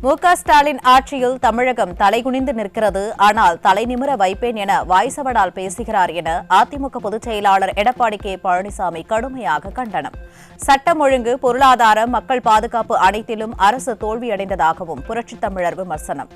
மு.க. ஸ்டாலின் ஆட்சியில் தமிழகம் தலைகுனிந்து நிற்கிறது. ஆனால் தலைநிமிர வைப்பேன் என வாய்சவடால் பேசுகிறார் என அதிமுக பொதுச் செயலாளர் எடப்பாடி கே. பழனிசாமி கடுமையாக கண்டனம். சட்டம் ஒழுங்கு, பொருளாதாரம், மக்கள் பாதுகாப்பு அனைத்திலும் அரசு தோல்வியடைந்ததாகவும் புரட்சித் தமிழர் விமர்சனம்.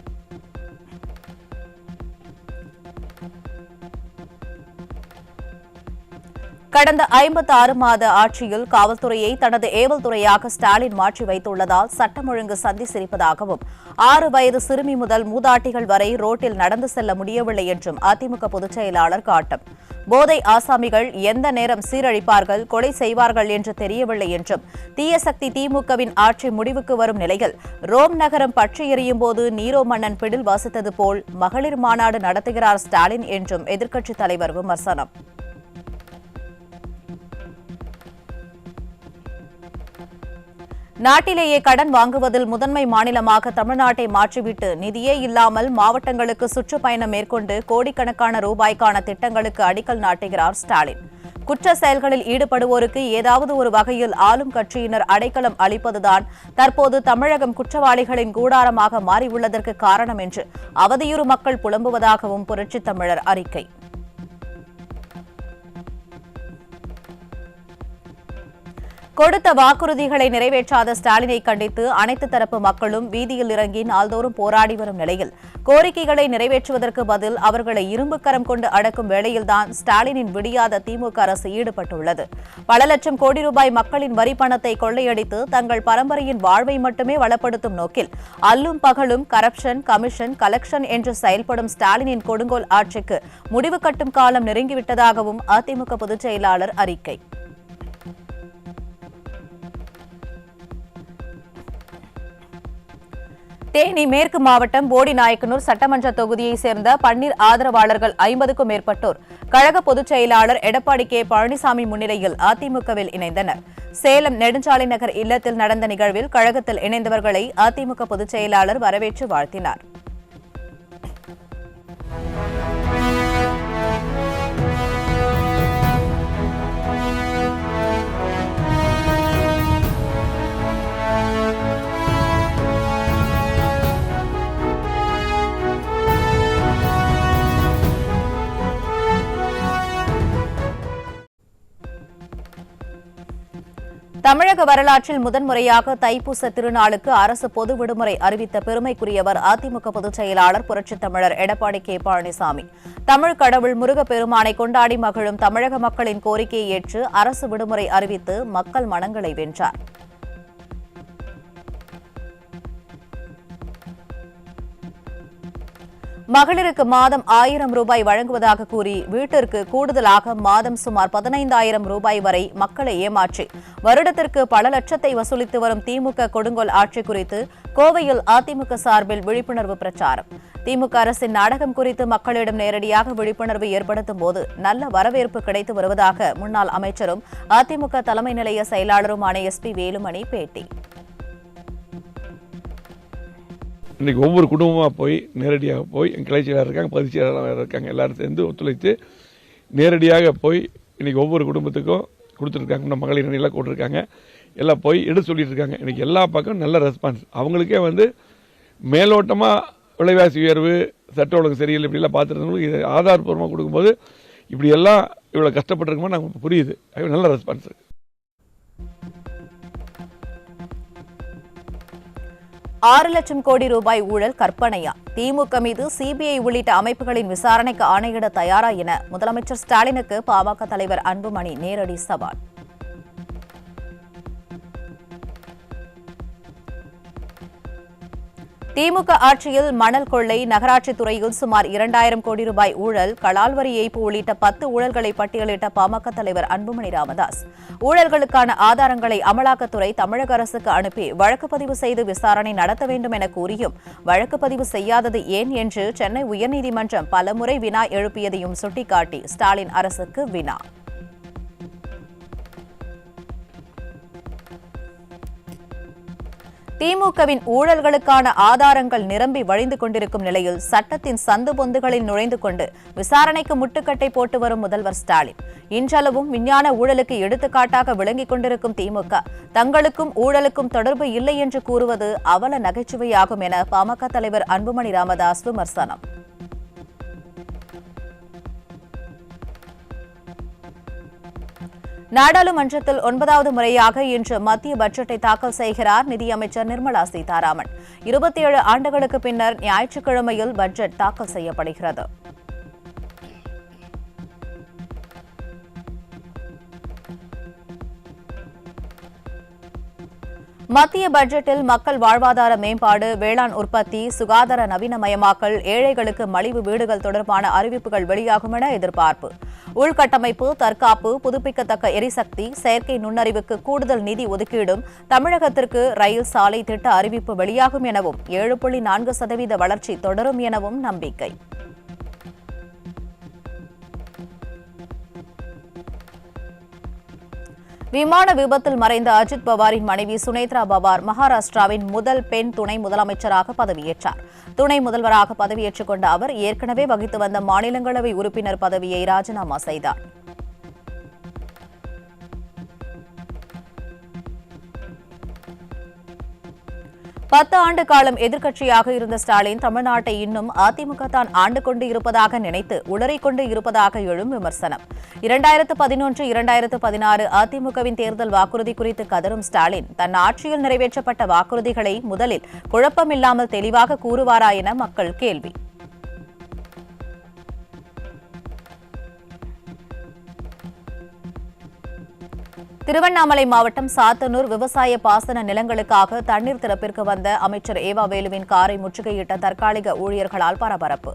கடந்த 56 மாத ஆட்சியில் காவல்துறையை தனது ஏவல் துறையாக ஸ்டாலின் மாற்றி வைத்துள்ளதால் சட்டம் ஒழுங்கு சந்தி சிரிப்பதாகவும் 6 வயது சிறுமி முதல் மூதாட்டிகள் வரை ரோட்டில் நடந்து செல்ல முடியவில்லை என்றும் அதிமுக பொதுச் செயலாளர் காட்டம். போதை ஆசாமிகள் எந்த நேரம் சீரழிப்பார்கள், கொலை செய்வார்கள் என்று தெரியவில்லை என்றும், தீய சக்தி திமுகவின் ஆட்சி முடிவுக்கு வரும் நிலையில் ரோம் நகரம் பற்றி எரியும் போது நீரோ மன்னன் பிடில் வாசித்தது போல் மகளிர் மாநாடு நடத்துகிறார் ஸ்டாலின் என்றும் எதிர்க்கட்சித் தலைவர் விமர்சனம். நாட்டிலேயே கடன் வாங்குவதில் முதன்மை மாநிலமாக தமிழ்நாட்டை மாற்றிவிட்டு நிதியே இல்லாமல் மாவட்டங்களுக்கு சுற்றுப்பயணம் மேற்கொண்டு கோடிக்கணக்கான ரூபாய்க்கான திட்டங்களுக்கு அடிக்கல் நாட்டுகிறார் ஸ்டாலின். குற்ற செயல்களில் ஈடுபடுவோருக்கு ஏதாவது ஒரு வகையில் ஆளும் கட்சியினர் அடைக்கலம் அளிப்பதுதான் தற்போது தமிழகம் குற்றவாளிகளின் கூடாரமாக மாறியுள்ளதற்கு காரணம் என்று அவதியுறு மக்கள் புலம்புவதாகவும் புரட்சித் தமிழர் அறிக்கை. கொடுத்த வாக்குறுதிகளை நிறைவேற்றாத ஸ்டாலினை கண்டித்து அனைத்து தரப்பு மக்களும் வீதியில் இறங்கி நாள்தோறும் போராடி வரும் நிலையில் கோரிக்கைகளை நிறைவேற்றுவதற்கு பதில் அவர்களை இரும்பு கரம் கொண்டு அடக்கும் வேளையில்தான் ஸ்டாலினின் விடியாத திமுக அரசு ஈடுபட்டுள்ளது. பல லட்சம் கோடி ரூபாய் மக்களின் வரி பணத்தை கொள்ளையடித்து தங்கள் பரம்பரையின் வாழ்வை மட்டுமே வளப்படுத்தும் நோக்கில் அல்லும் பகலும் கரப்ஷன், கமிஷன், கலெக்ஷன் என்று செயல்படும் ஸ்டாலினின் கொடுங்கோல் ஆட்சிக்கு முடிவு கட்டும் காலம் நெருங்கிவிட்டதாகவும் அதிமுக பொதுச் செயலாளர் அறிக்கை. தேனி மேற்கு மாவட்டம் போடிநாயக்கனூர் சட்டமன்ற தொகுதியைச் சேர்ந்த பன்னீர் ஆதரவாளர்கள் 50க்கும் மேற்பட்டோர் கழக பொதுச் செயலாளர் எடப்பாடி கே. பழனிசாமி முன்னிலையில் அதிமுகவில் இணைந்தனர். சேலம் நெடுஞ்சாலை நகர் இல்லத்தில் நடந்த நிகழ்வில் கழகத்தில் இணைந்தவர்களை அதிமுக பொதுச் செயலாளர் வரவேற்று வாழ்த்தினார். தமிழக வரலாற்றில் முதன்முறையாக தைப்பூச திருநாளுக்கு அரசு பொது விடுமுறை அறிவித்த பெருமைக்குரியவர் அதிமுக பொதுச் செயலாளர் புரட்சித் தமிழர் எடப்பாடி கே. பழனிசாமி. தமிழ் கடவுள் முருகப்பெருமானை கொண்டாடி மகிழும் தமிழக மக்களின் கோரிக்கையை ஏற்று அரசு விடுமுறை அறிவித்து மக்கள் மனங்களை வென்றார். மகளிருக்கு மாதம் 1000 ரூபாய் வழங்குவதாக கூறி வீட்டிற்கு கூடுதலாக மாதம் சுமார் 15,000 ரூபாய் வரை மக்களை ஏமாற்றி வருடத்திற்கு பல லட்சத்தை வசூலித்து வரும் திமுக கொடுங்கோல் ஆட்சி குறித்து கோவையில் அதிமுக சார்பில் விழிப்புணர்வு பிரச்சாரம். திமுக அரசின் நாடகம் குறித்து மக்களிடம் நேரடியாக விழிப்புணர்வு ஏற்படுத்தும் போது நல்ல வரவேற்பு கிடைத்து வருவதாக முன்னாள் அமைச்சரும் அதிமுக தலைமை நிலைய செயலாளருமான எஸ்.பி. வேலுமணி பேட்டி. இன்றைக்கி ஒவ்வொரு குடும்பமாக போய் நேரடியாக போய் எங்கள் கிளை செயலாளர் இருக்காங்க, பதிவு செயலாளர் இருக்காங்க, எல்லாரும் சேர்ந்து ஒத்துழைத்து நேரடியாக போய் இன்றைக்கி ஒவ்வொரு குடும்பத்துக்கும் கொடுத்துருக்காங்க. நம்ம மகளிர் அணியெல்லாம் போட்டிருக்காங்க, எல்லாம் போய் எடுத்து சொல்லிட்டு இருக்காங்க. இன்றைக்கி எல்லா பக்கம் நல்ல ரெஸ்பான்ஸ். அவங்களுக்கே மேலோட்டமாக விலைவாசி உயர்வு, சட்ட ஒழுங்கு சரியில்லை இப்படிலாம் பார்த்துருந்தவங்களுக்கு இது ஆதாரப்பூர்வமாக கொடுக்கும்போது இப்படியெல்லாம் இவ்வளோ கஷ்டப்பட்டுருக்குமோ நமக்கு புரியுது. நல்ல ரெஸ்பான்ஸ் இருக்குது. 6 லட்சம் கோடி ரூபாய் ஊழல் கற்பனையா? திமுக மீது சிபிஐ உள்ளிட்ட அமைப்புகளின் விசாரணைக்கு ஆணையிட தயாரா என முதலமைச்சர் ஸ்டாலினுக்கு பாமக தலைவர் அன்புமணி நேரடி சவால். திமுக ஆட்சியில் மணல் கொள்ளை, நகராட்சித் துறையில் சுமார் 2000 கோடி ரூபாய் ஊழல், கலால் வரி ஏய்ப்பு உள்ளிட்ட 10 ஊழல்களை பட்டியலிட்ட பாமக தலைவர் அன்புமணி ராமதாஸ் ஊழல்களுக்கான ஆதாரங்களை அமலாக்கத்துறை தமிழக அரசுக்கு அனுப்பி வழக்கு பதிவு செய்து விசாரணை நடத்த வேண்டும் என கூறியும் வழக்கு பதிவு செய்யாதது ஏன் என்று சென்னை உயர்நீதிமன்றம் பலமுறை வினா எழுப்பியதையும் சுட்டிக்காட்டி ஸ்டாலின் அரசுக்கு வினா. திமுகவின் ஊழல்களுக்கான ஆதாரங்கள் நிரம்பி வழிந்து கொண்டிருக்கும் நிலையில் சட்டத்தின் சந்து பொந்துகளில் நுழைந்து கொண்டு விசாரணைக்கு முட்டுக்கட்டை போட்டு வரும் முதல்வர் ஸ்டாலின் இன்றளவும் விஞ்ஞான ஊழலுக்கு எடுத்துக்காட்டாக விளங்கிக் கொண்டிருக்கும் திமுக தங்களுக்கும் ஊழலுக்கும் தொடர்பு இல்லை என்று கூறுவது அவல நகைச்சுவையாகும் என பாமக தலைவர் அன்புமணி ராமதாஸ் விமர்சனம். நாடாளுமன்றத்தில் 9வது முறையாக இன்று மத்திய பட்ஜெட்டை தாக்கல் செய்கிறார் நிதியமைச்சர் நிர்மலா சீதாராமன். 27 ஆண்டுகளுக்கு பின்னர் ஞாயிற்றுக்கிழமையில் பட்ஜெட் தாக்கல் செய்யப்படுகிறது. மத்திய பட்ஜெட்டில் மக்கள் வாழ்வாதார மேம்பாடு, வேளாண் உற்பத்தி, சுகாதார நவீனமயமாக்கல், ஏழைகளுக்கு மலிவு வீடுகள் தொடர்பான அறிவிப்புகள் வெளியாகும் என எதிர்பார்ப்பு. உள்கட்டமைப்பு, தற்காப்பு, புதுப்பிக்கத்தக்க எரிசக்தி, செயற்கை நுண்ணறிவுக்கு கூடுதல் நிதி ஒதுக்கீடும், தமிழகத்திற்கு ரயில் சாலை திட்ட அறிவிப்பு வெளியாகும் எனவும் 7.4% வளர்ச்சி தொடரும் எனவும் நம்பிக்கை. விமான விபத்தில் மறைந்த அஜித் பவாரின் மனைவி சுனேத்ரா பவார் மகாராஷ்டிராவின் முதல் பெண் துணை முதலமைச்சராக பதவியேற்றார். துணை முதல்வராக பதவியேற்றுக் கொண்ட அவர் ஏற்கனவே வகித்து வந்த மாநிலங்களவை உறுப்பினர் பதவியை ராஜினாமா செய்தார். பத்து ஆண்டு காலம் எதிர்க்கட்சியாக இருந்த ஸ்டாலின் தமிழ்நாட்டை இன்னும் அதிமுக தான் ஆண்டு கொண்டு இருப்பதாக நினைத்து உளறிக்கொண்டு இருப்பதாக எழும் விமர்சனம். 2011-2016 அதிமுகவின் தேர்தல் வாக்குறுதி குறித்து கதரும் ஸ்டாலின் தன் ஆட்சியில் நிறைவேற்றப்பட்ட வாக்குறுதிகளை முதலில் குழப்பமில்லாமல் தெளிவாக கூறுவாரா என மக்கள் கேள்வி. திருவண்ணாமலை மாவட்டம் சாத்தனூர் விவசாய பாசன நிலங்களுக்காக தண்ணீர் திறப்பிற்கு வந்த அமைச்சர் ஏவா வேலுவின் காரை முற்றுகையிட்ட தற்காலிக ஊழியர்களால் பரபரப்பு.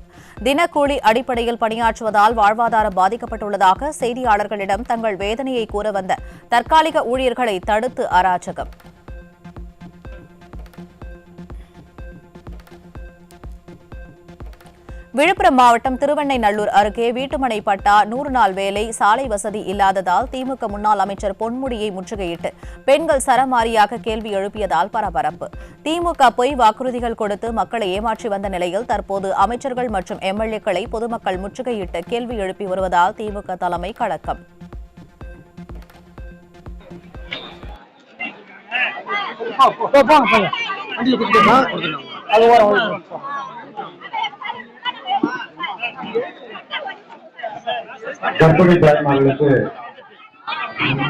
தினக்கூலி அடிப்படையில் பணியாற்றுவதால் வாழ்வாதாரம் பாதிக்கப்பட்டுள்ளதாக செய்தியாளர்களிடம் தங்கள் வேதனையை கூற வந்த தற்காலிக ஊழியர்களை தடுத்து அராஜகம். விழுப்புரம் மாவட்டம் திருவெண்ணைநல்லூர் அருகே வீட்டுமனை பட்டா 100 நாள் வேலை சாலை வசதி இல்லாததால் திமுக முன்னாள் அமைச்சர் பொன்முடியை முற்றுகையிட்டு பெண்கள் சரமாரியாக கேள்வி எழுப்பியதால் பரபரப்பு. திமுக பொய் வாக்குறுதிகள் கொடுத்து மக்களை ஏமாற்றி வந்த நிலையில் தற்போது அமைச்சர்கள் மற்றும் எம்எல்ஏக்களை பொதுமக்கள் முற்றுகையிட்டு கேள்வி எழுப்பி வருவதால் திமுக தலைமை கலக்கம். கர்ப்பிணி தாய்மார்களுக்கு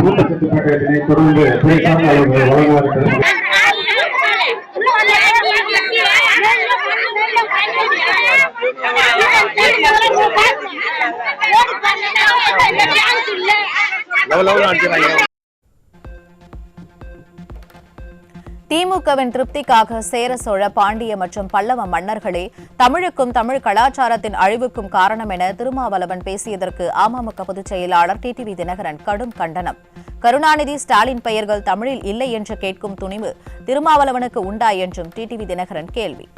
ஊட்டச்சத்து பாக்கெட்டினை தொடர்ந்து பேசாமல் அவர்கள் வழங்குவார்கள். திமுகவின் திருப்திக்காக சேர சோழ பாண்டிய மற்றும் பல்லவ மன்னர்களே தமிழுக்கும் தமிழ் கலாச்சாரத்தின் அழிவுக்கும் காரணம் என திருமாவளவன் பேசியதற்கு அமமுக பொதுச் செயலாளர் டிடிவி தினகரன் கடும் கண்டனம். கருணாநிதி, ஸ்டாலின் பெயர்கள் தமிழில் இல்லை என்று கேட்கும் துணிவு திருமாவளவனுக்கு உண்டா என்றும் டிடிவி தினகரன் கேள்வி.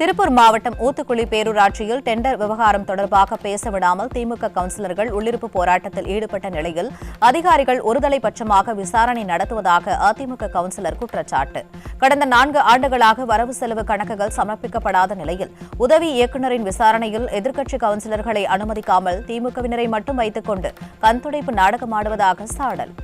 திருப்பூர் மாவட்டம் ஊத்துக்குளி பேரூராட்சியில் டெண்டர் விவகாரம் தொடர்பாக பேசவிடாமல் திமுக கவுன்சிலர்கள் உள்ளிருப்பு போராட்டத்தில் ஈடுபட்ட நிலையில் அதிகாரிகள் ஒருதலை பட்சமாக விசாரணை நடத்துவதாக அதிமுக கவுன்சிலர் குற்றச்சாட்டு. கடந்த 4 ஆண்டுகளாக வரவு செலவு கணக்குகள் சமர்ப்பிக்கப்படாத நிலையில் உதவி இயக்குநரின் விசாரணையில் எதிர்க்கட்சி கவுன்சிலர்களை அனுமதிக்காமல் திமுகவினரை மட்டும் வைத்துக் கொண்டு கண்துடைப்பு நாடகமாடுவதாக சாடல்.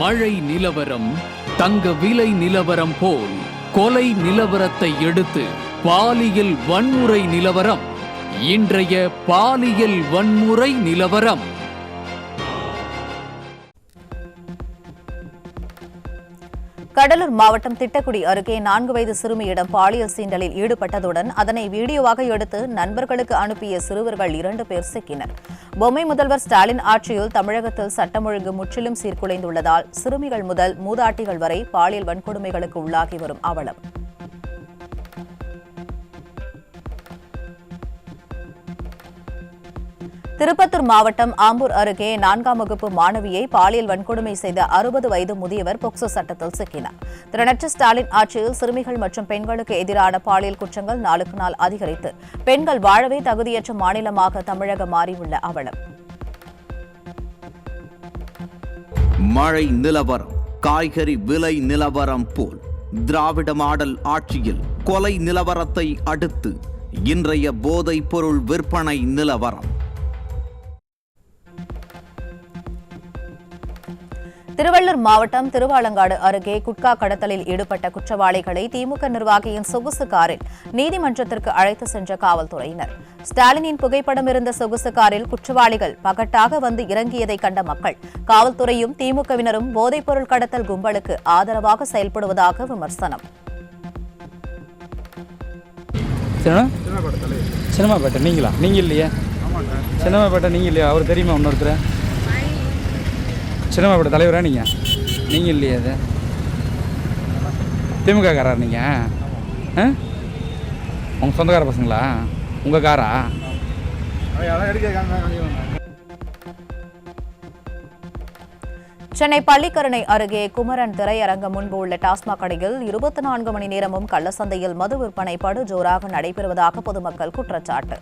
மழை நிலவரம் தங்க விலை நிலவரம் போல் கொலை நிலவரத்தை எடுத்து பாலியல் வன்முறை நிலவரம். இன்றைய பாலியல் வன்முறை நிலவரம். கடலூர் மாவட்டம் திட்டக்குடி அருகே 4 வயது சிறுமியிடம் பாலியல் சீண்டலில் ஈடுபட்டதுடன் அதனை வீடியோவாக எடுத்து நண்பர்களுக்கு அனுப்பிய சிறுவர்கள் 2 பேர் சிக்கினர். பொம்மை முதல்வர் ஸ்டாலின் ஆட்சியில் தமிழகத்தில் சட்டம் ஒழுங்கு முற்றிலும் சீர்குலைந்துள்ளதால் சிறுமிகள் முதல் மூதாட்டிகள் வரை பாலியல் வன்கொடுமைகளுக்கு உள்ளாகி வரும் அவலம். திருப்பத்தூர் மாவட்டம் ஆம்பூர் அருகே 4ஆம் வகுப்பு மாணவியை பாலியல் வன்கொடுமை செய்த 60 வயது முதியவர் போக்சோ சட்டத்தில் சிக்கினார். திரு ஸ்டாலின் ஆட்சியில் சிறுமிகள் மற்றும் பெண்களுக்கு எதிரான பாலியல் குற்றங்கள் நாளுக்கு நாள் அதிகரித்து பெண்கள் வாழவே தகுதியற்ற மாநிலமாக தமிழகம் மாறியுள்ள அவலம். மழை நிலவரம், காய்கறி விலை நிலவரம் போல் திராவிட மாடல் ஆட்சியில் கொலை நிலவரத்தை அடுத்து இன்றைய போதைப் பொருள் விற்பனை நிலவரம். திருவள்ளூர் மாவட்டம் திருவாலங்காடு அருகே குட்கா கடத்தலில் ஈடுபட்ட குற்றவாளிகளை திமுக நிர்வாகியின் சொகுசு காரில் நீதிமன்றத்திற்கு அழைத்து சென்ற காவல்துறையினர். ஸ்டாலினின் புகைப்படம் இருந்த சொகுசு காரில் குற்றவாளிகள் பகட்டாக வந்து இறங்கியதை கண்ட மக்கள், காவல்துறையும் திமுகவினரும் போதைப்பொருள் கடத்தல் கும்பலுக்கு ஆதரவாக செயல்படுவதாக விமர்சனம். சினிமாப்பேட்டை நீங்களா? நீங்க இல்லையா? சினிமாப்பேட்டை நீங்க இல்லையா? அவர் தெரியுமா? இன்னொருத்தர் சினிமாப்பேட்டை தலைவரா நீங்கள்? நீங்கள் இல்லையா? அது திமுக காரா நீங்கள்? உங்கள் சொந்தக்கார பசங்களா? உங்கள் காரா? சென்னை பள்ளிக்கரணை அருகே குமரன் திரையரங்கம் முன்பு உள்ள டாஸ்மாக் கடையில் 24 மணி நேரமும் கள்ளசந்தையில் மது விற்பனை படுஜோராக நடைபெறுவதாக பொதுமக்கள் குற்றச்சாட்டு.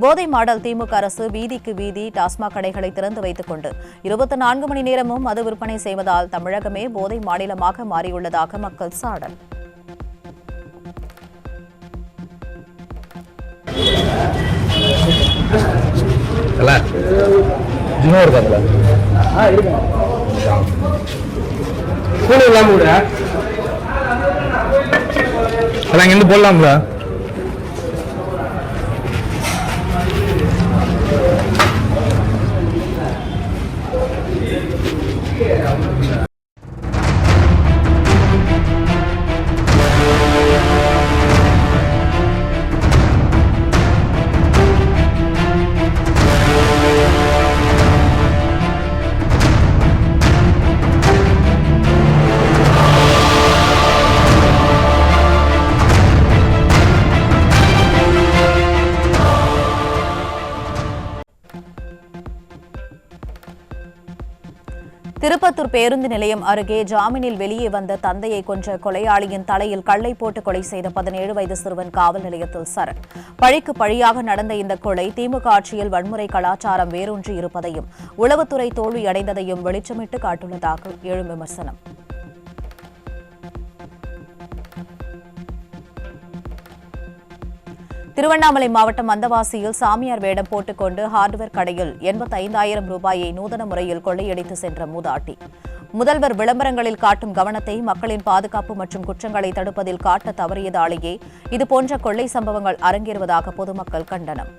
போதை மாடல் திமுக அரசு வீதிக்கு வீதி டாஸ்மாக் கடைகளை திறந்து வைத்துக் கொண்டு 24 மணி நேரமும் மது விற்பனை செய்வதால் தமிழகமே போதை மாநிலமாக மாறியுள்ளதாக மக்கள் சாடல். இருந்து போடலாம்ல? திருப்பத்தூர் பேருந்து நிலையம் அருகே ஜாமீனில் வெளியே வந்த தந்தையை கொன்ற கொலையாளியின் தலையில் கல்லை போட்டு கொலை செய்த 17 வயது சிறுவன் காவல் நிலையத்தில் சரண். பழிக்கு பழியாக நடந்த இந்த கொலை திமுக ஆட்சியில் வன்முறை கலாச்சாரம் வேரூன்றி இருப்பதையும் உளவுத்துறை தோல்வியடைந்ததையும் வெளிச்சமிட்டு காட்டுள்ளதாக எழும் விமர்சனம். திருவண்ணாமலை மாவட்டம் மந்தவாசியில் சாமியார் வேடம் போட்டுக்கொண்டு ஹார்ட்வேர் கடையில் 85,000 ரூபாயை நூதன முறையில் கொள்ளையடித்து சென்ற மூதாட்டி. முதல்வர் விளம்பரங்களில் காட்டும் கவனத்தை மக்களின் பாதுகாப்பு மற்றும் குற்றங்களை தடுப்பதில் காட்ட தவறியதாலேயே இதுபோன்ற கொள்ளை சம்பவங்கள் அரங்கேறுவதாக பொதுமக்கள் கண்டனம்.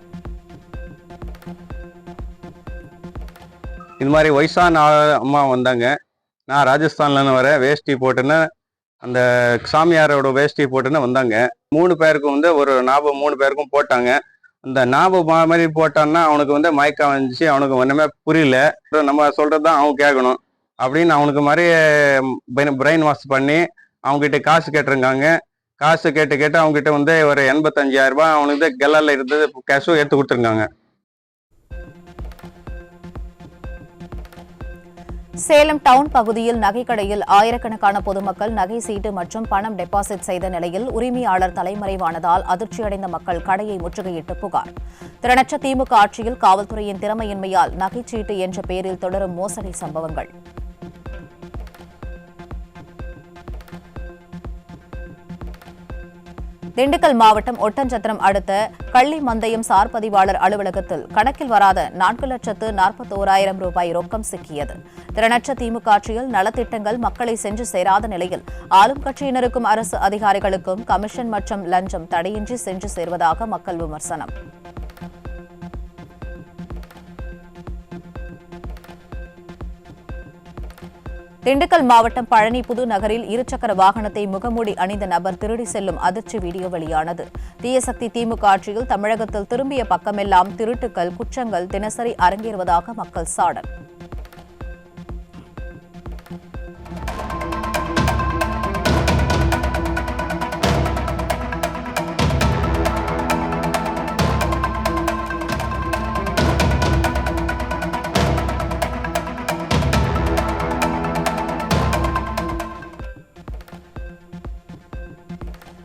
இது மாதிரி வயசான அம்மா வந்தாங்க. நான் ராஜஸ்தான்லேருந்து வரேன், வேஷ்டி போட்டுன்னு அந்த சாமியாரோட வேஷ்டி போட்டுன்னு வந்தாங்க. 3 பேருக்கும் ஒரு நாபம் 3 பேருக்கும் போட்டாங்க. அந்த நாபம் மாதிரி போட்டான்னா அவனுக்கு மயக்கம் வந்துச்சு. அவனுக்கு ஒன்றுமே புரியல. நம்ம சொல்கிறது தான் அவன் கேட்கணும் அப்படின்னு அவனுக்கு மாதிரி பிரெயின் வாஷ் பண்ணி அவங்ககிட்ட காசு கேட்டிருக்காங்க. காசு கேட்டு அவங்ககிட்ட ஒரு 85,000 ரூபாய் அவனுக்கு கெல்லால இருந்தது கேஷும் எடுத்து கொடுத்துருக்காங்க. சேலம் டவுன் பகுதியில் நகைக்கடையில் ஆயிரக்கணக்கான பொதுமக்கள் நகை சீட்டு மற்றும் பணம் டெபாசிட் செய்த நிலையில் உரிமையாளர் தலைமறைவானதால் அதிர்ச்சியடைந்த மக்கள் கடையை முற்றுகையிட்டு புகார். திறனற்ற திமுக ஆட்சியில் காவல்துறையின் திறமையின்மையால் நகைச்சீட்டு என்ற பெயரில் தொடரும் மோசடி சம்பவங்கள். திண்டுக்கல் மாவட்டம் ஒட்டஞ்சத்திரம் அடுத்த கள்ளிமந்தயம் சார் பதிவாளர் அலுவலகத்தில் கணக்கில் வராத 4,41,000 ரூபாய் ரொக்கம் சிக்கியது. திறனற்ற திமுக ஆட்சியில் நலத்திட்டங்கள் மக்களை சென்று சேராத நிலையில் ஆளும் கட்சியினருக்கும் அரசு அதிகாரிகளுக்கும் கமிஷன் மற்றும் லஞ்சம் தடையின்றி சென்று சேர்வதாக மக்கள் விமர்சனம். திண்டுக்கல் மாவட்டம் பழனி புது நகரில் இருசக்கர வாகனத்தை முகமூடி அணிந்த நபர் திருடி செல்லும் அதிர்ச்சி வீடியோ வெளியானது. தீயசக்தி திமுக ஆட்சியில் தமிழகத்தில் திரும்பிய பக்கமெல்லாம் திருட்டுக்கள், குற்றங்கள் தினசரி அரங்கேறுவதாக மக்கள் சாடல்.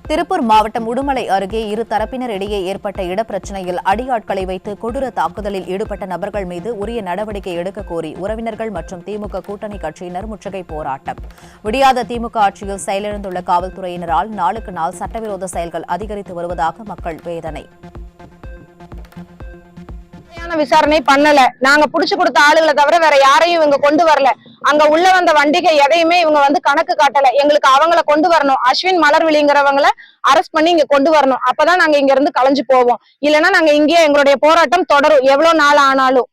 திருப்பூர் மாவட்டம் உடுமலை அருகே இரு தரப்பினர் இடையே ஏற்பட்ட இடப்பிரச்சினையில் அடியாட்களை வைத்து கொடூர தாக்குதலில் ஈடுபட்ட நபர்கள் மீது உரிய நடவடிக்கை எடுக்க கோரி உறவினர்கள் மற்றும் திமுக கூட்டணி கட்சியினர் முற்றுகை போராட்டம். விடியாத திமுக ஆட்சியில் செயலிழந்துள்ள காவல்துறையினரால் நாளுக்கு நாள் சட்டவிரோத செயல்கள் அதிகரித்து வருவதாக மக்கள் வேதனை. விசாரணை பண்ணல. நாங்க புடிச்சு கொடுத்த ஆளுகளை தவிர வேற யாரையும் இவங்க கொண்டு வரல. அங்க உள்ள வந்த வண்டிகை எதையுமே இவங்க கணக்கு காட்டல. எங்களுக்கு அவங்கள கொண்டு வரணும். அஸ்வின் மலர்விழிங்கிறவங்களை அரெஸ்ட் பண்ணி இங்க கொண்டு வரணும். அப்பதான் நாங்க இங்க இருந்து கலைஞ்சு போவோம். இல்லைன்னா நாங்க இங்கே எங்களுடைய போராட்டம் தொடரும், எவ்வளவு நாள் ஆனாலும்.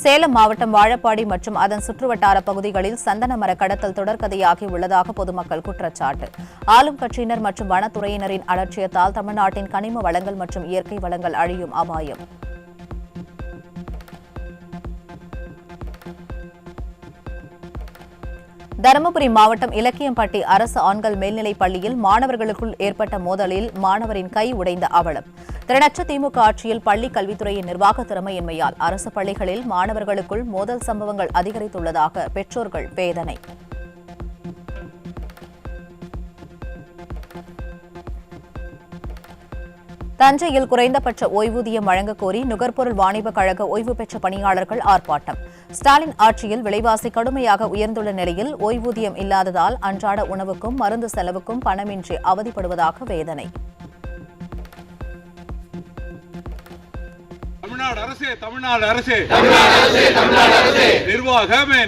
சேலம் மாவட்டம் வாழப்பாடி மற்றும் அதன் சுற்றுவட்டார பகுதிகளில் சந்தன மர கடத்தல் தொடர்கதையாகி உள்ளதாக பொதுமக்கள் குற்றச்சாட்டு. ஆளும் கட்சியினர் மற்றும் வனத்துறையினரின் அலட்சியத்தால் தமிழ்நாட்டின் கனிம வளங்கள் மற்றும் இயற்கை வளங்கள் அழியும் அபாயம். தருமபுரி மாவட்டம் இலக்கியம்பட்டி அரசு ஆண்கள் மேல்நிலைப் பள்ளியில் மாணவர்களுக்குள் ஏற்பட்ட மோதலில் மாணவரின் கை உடைந்த அவலம். திறனற்ற திமுக ஆட்சியில் பள்ளி கல்வித்துறையின் நிர்வாக திறமையின்மையால் அரசு பள்ளிகளில் மாணவர்களுக்குள் மோதல் சம்பவங்கள் அதிகரித்துள்ளதாக பெற்றோர்கள் வேதனை. தஞ்சையில் குறைந்தபட்ச ஓய்வூதியம் வழங்கக் கோரி நுகர்பொருள் வாணிபக் கழக ஓய்வு பெற்ற பணியாளர்கள் ஆர்ப்பாட்டம். ஸ்டாலின் ஆட்சியில் விலைவாசி கடுமையாக உயர்ந்துள்ள நிலையில் ஓய்வூதியம் இல்லாததால் அன்றாட உணவுக்கும் மருந்து செலவுக்கும் பணமின்றி அவதிப்படுவதாக வேதனை. தமிழ்நாடு அரசே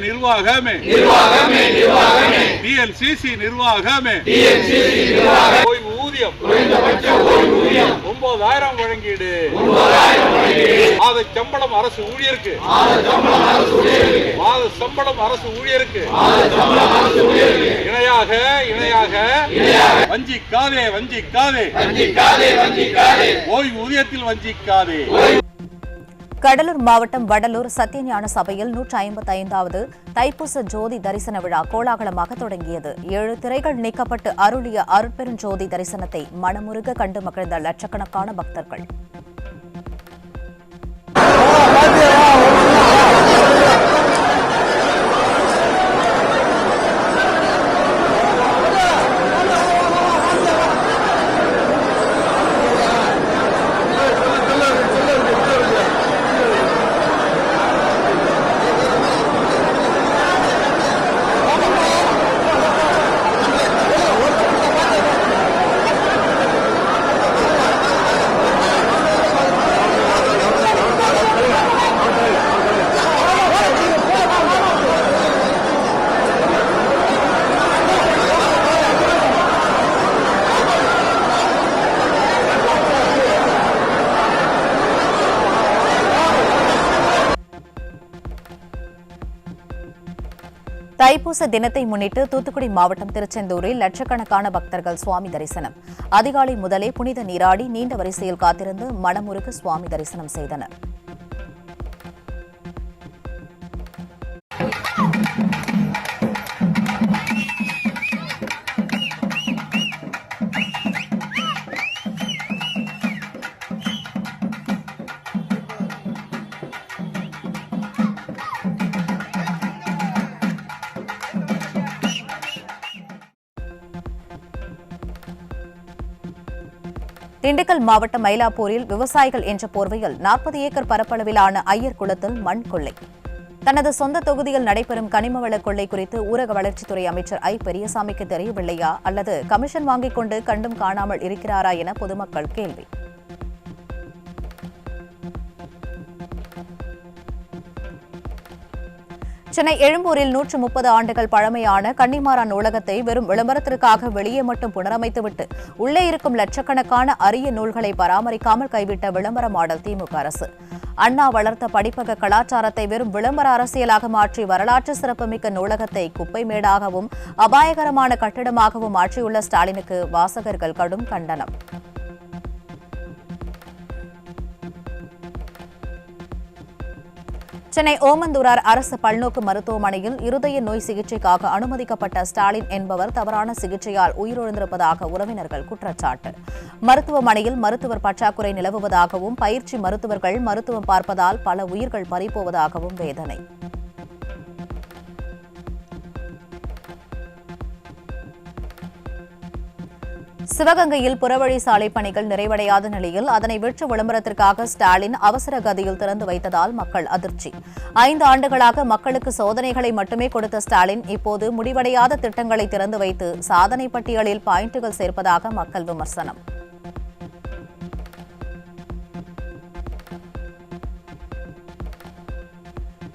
நிர்வாகமே டிஎன்சிசி நிர்வாகமே ஓய்வூதியம் 9,000 வழங்கீடு. மாத சம்பளம் அரசு ஊழியருக்கு இணையாக வஞ்சிக்காதே ஓய்வூதியத்தில் வஞ்சிக்காதே. கடலூர் மாவட்டம் வடலூர் சத்தியஞான சபையில் 155வது தைப்பூச ஜோதி தரிசன விழா கோலாகலமாக தொடங்கியது. 7 திரைகள் நீக்கப்பட்டு அருளிய அருட்பெருஞ்சோதி தரிசனத்தை மனமுருக கண்டு மகிழ்ந்த லட்சக்கணக்கான பக்தர்கள். தைப்பூச தினத்தை முன்னிட்டு தூத்துக்குடி மாவட்டம் திருச்செந்தூரில் லட்சக்கணக்கான பக்தர்கள் சுவாமி தரிசனம். அதிகாலை முதலே புனித நீராடி நீண்ட வரிசையில் காத்திருந்து மனமுருக சுவாமி தரிசனம் செய்தனர். திண்டுக்கல் மாவட்டம் மயிலாப்பூரில் விவசாயிகள் என்ற போர்வையில் 40 ஏக்கர் பரப்பளவிலான ஐயர் குளத்தில் மண் கொள்ளை. தனது சொந்த தொகுதியில் நடைபெறும் கனிமவள கொள்ளை குறித்து ஊரக வளர்ச்சித்துறை அமைச்சர் ஐ பெரியசாமிக்கு தெரியவில்லையா அல்லது கமிஷன் வாங்கிக் கொண்டு கண்டும் காணாமல் இருக்கிறாரா என பொதுமக்கள் கேள்வி. சென்னை எழும்பூரில் 130 ஆண்டுகள் பழமையான கன்னிமாரா நூலகத்தை வெறும் விளம்பரத்திற்காக வெளியே மட்டும் புனரமைத்துவிட்டு உள்ளே இருக்கும் லட்சக்கணக்கான அரிய நூல்களை பராமரிக்காமல் கைவிட்ட விளம்பர மாடல் திமுக அரசு. அண்ணா வளர்த்த படிப்பக கலாச்சாரத்தை வெறும் விளம்பர அரசியலாக மாற்றி வரலாற்று சிறப்புமிக்க நூலகத்தை குப்பை மேடாகவும் அபாயகரமான கட்டிடமாகவும் மாற்றியுள்ள ஸ்டாலினுக்கு வாசகர்கள் கடும் கண்டனம். சென்னை ஓமந்தூரார் அரசு பல்நோக்கு மருத்துவமனையில் இருதய நோய் சிகிச்சைக்காக அனுமதிக்கப்பட்ட ஸ்டாலின் என்பவர் தவறான சிகிச்சையால் உயிரிழந்திருப்பதாக உறவினர்கள் குற்றச்சாட்டு. மருத்துவமனையில் மருத்துவர் பற்றாக்குறை நிலவுவதாகவும் பயிற்சி மருத்துவர்கள் மருத்துவம் பார்ப்பதால் பல உயிர்கள் பறிபோவதாகவும் வேதனை. சிவகங்கையில் புறவழி சாலை பணிகள் நிறைவடையாத நிலையில் அதனை விற்று விளம்பரத்திற்காக ஸ்டாலின் அவசர கதியில் திறந்து வைத்ததால் மக்கள் அதிர்ச்சி. 5 ஆண்டுகளாக மக்களுக்கு சோதனைகளை மட்டுமே கொடுத்த ஸ்டாலின் இப்போது முடிவடையாத திட்டங்களை திறந்து வைத்து சாதனை பட்டியலில் பாயிண்டுகள் சேர்ப்பதாக மக்கள் விமர்சனம்.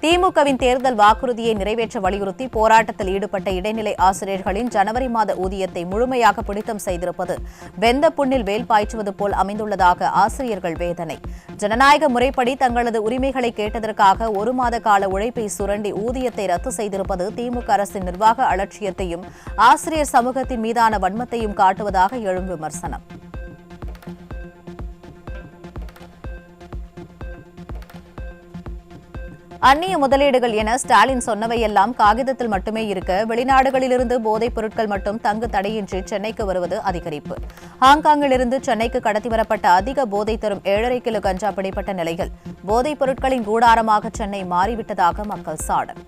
திமுகவின் தேர்தல் வாக்குறுதியை நிறைவேற்ற வலியுறுத்தி போராட்டத்தில் ஈடுபட்ட இடைநிலை ஆசிரியர்களின் ஜனவரி மாத ஊதியத்தை முழுமையாக பிடித்தம் செய்திருப்பது வெந்த புண்ணில் வேல் பாய்ச்சுவது போல் அமைந்துள்ளதாக ஆசிரியர்கள் வேதனை. ஜனநாயக முறைப்படி தங்களது உரிமைகளை கேட்டதற்காக 1 மாத கால உழைப்பை சுரண்டி ஊதியத்தை ரத்து செய்திருப்பது திமுக அரசின் நிர்வாக அலட்சியத்தையும் ஆசிரியர் சமூகத்தின் மீதான வன்மத்தையும் காட்டுவதாக எழும் விமர்சனம். அந்நிய முதலீடுகள் என ஸ்டாலின் சொன்னவையெல்லாம் காகிதத்தில் மட்டுமே இருக்க வெளிநாடுகளிலிருந்து போதைப் பொருட்கள் மட்டும் தங்கு தடையின்றி சென்னைக்கு வருவது அதிகரிப்பு. ஹாங்காங்கிலிருந்து சென்னைக்கு கடத்தி வரப்பட்ட அதிக போதை தரும் 7.5 கிலோ கஞ்சா பிடிப்பட்ட நிலையில் போதைப் பொருட்களின் கூடாரமாக சென்னை மாறிவிட்டதாக மக்கள் சாடல்.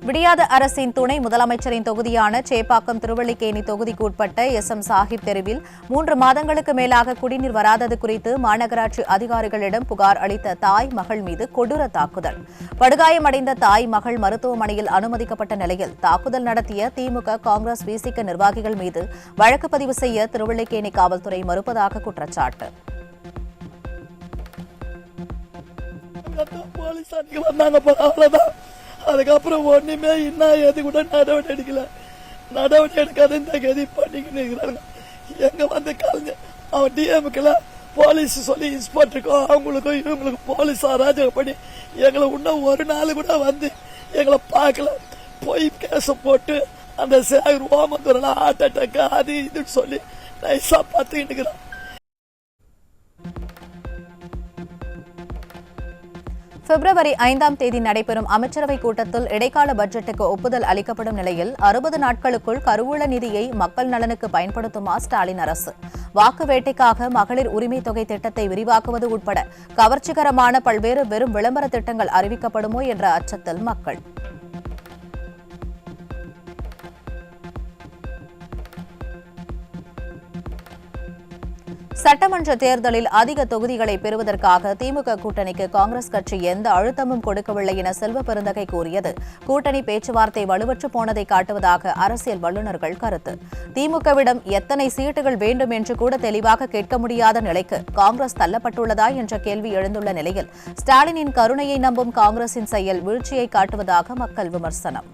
விடியாத அரசின் துணை முதலமைச்சரின் தொகுதியான சேப்பாக்கம் திருவல்லிக்கேணி தொகுதிக்கு உட்பட்ட SM சாஹிப் தெருவில் 3 மாதங்களுக்கு மேலாக குடிநீர் வராதது குறித்து மாநகராட்சி அதிகாரிகளிடம் புகார் அளித்த தாய் மகள் மீது கொடூர தாக்குதல். படுகாயமடைந்த தாய் மகள் மருத்துவமனையில் அனுமதிக்கப்பட்ட நிலையில் தாக்குதல் நடத்திய திமுக காங்கிரஸ் விசிக நிர்வாகிகள் மீது வழக்கு பதிவு செய்ய திருவல்லிக்கேணி காவல்துறை மறுப்பதாக குற்றச்சாட்டு. அதுக்கப்புறம் ஒண்ணுமே இன்னும் எது கூட நடவடிக்கை எடுக்கல. நடவடிக்கை எடுக்காத இந்த கதி பண்ணிக்கிட்டு இருக்கிறாங்க. எங்க வந்து கலைஞர் அவன் டிஎம்குல போலீஸ் சொல்லி இன்ஸ்பெக்டருக்கும் அவங்களுக்கும் இவங்களுக்கும் போலீஸ் அராஜகம் பண்ணி எங்களை இன்னும் ஒரு நாள் கூட வந்து எங்களை பார்க்கல. போய் கேச போட்டு அந்த சேகர் ஓமந்தூரில் ஹார்ட் அட்டாக் அது இதுன்னு சொல்லி நைஸா பார்த்துக்கிட்டு இருக்கிறான். பிப்ரவரி 5ஆம் தேதி நடைபெறும் அமைச்சரவைக் கூட்டத்தில் இடைக்கால பட்ஜெட்டுக்கு ஒப்புதல் அளிக்கப்படும் நிலையில் 60 நாட்களுக்குள் கருவூல நிதியை மக்கள் நலனுக்கு பயன்படுத்துமா ஸ்டாலின் அரசு? வாக்கு வேட்டைக்காக மகளிர் உரிமை தொகை திட்டத்தை விரிவாக்குவது உட்பட கவர்ச்சிகரமான பல்வேறு வெறும் விளம்பர திட்டங்கள் அறிவிக்கப்படுமோ என்ற அச்சத்தில் மக்கள். சட்டமன்ற தேர்தலில் அதிக தொகுதிகளை பெறுவதற்காக திமுக கூட்டணிக்கு காங்கிரஸ் கட்சி எந்த அழுத்தமும் கொடுக்கவில்லை என செல்வ பெருந்தகை கூறியது கூட்டணி பேச்சுவார்த்தை வலுவற்று போனதை காட்டுவதாக அரசியல் வல்லுநர்கள் கருத்து. திமுகவிடம் எத்தனை சீட்டுகள் வேண்டும் என்று கூட தெளிவாக கேட்க முடியாத நிலைக்கு காங்கிரஸ் தள்ளப்பட்டுள்ளதா என்ற கேள்வி எழுந்துள்ள நிலையில் ஸ்டாலினின் கருணையை நம்பும் காங்கிரசின் செயல் வீழ்ச்சியை காட்டுவதாக மக்கள் விமர்சனம்.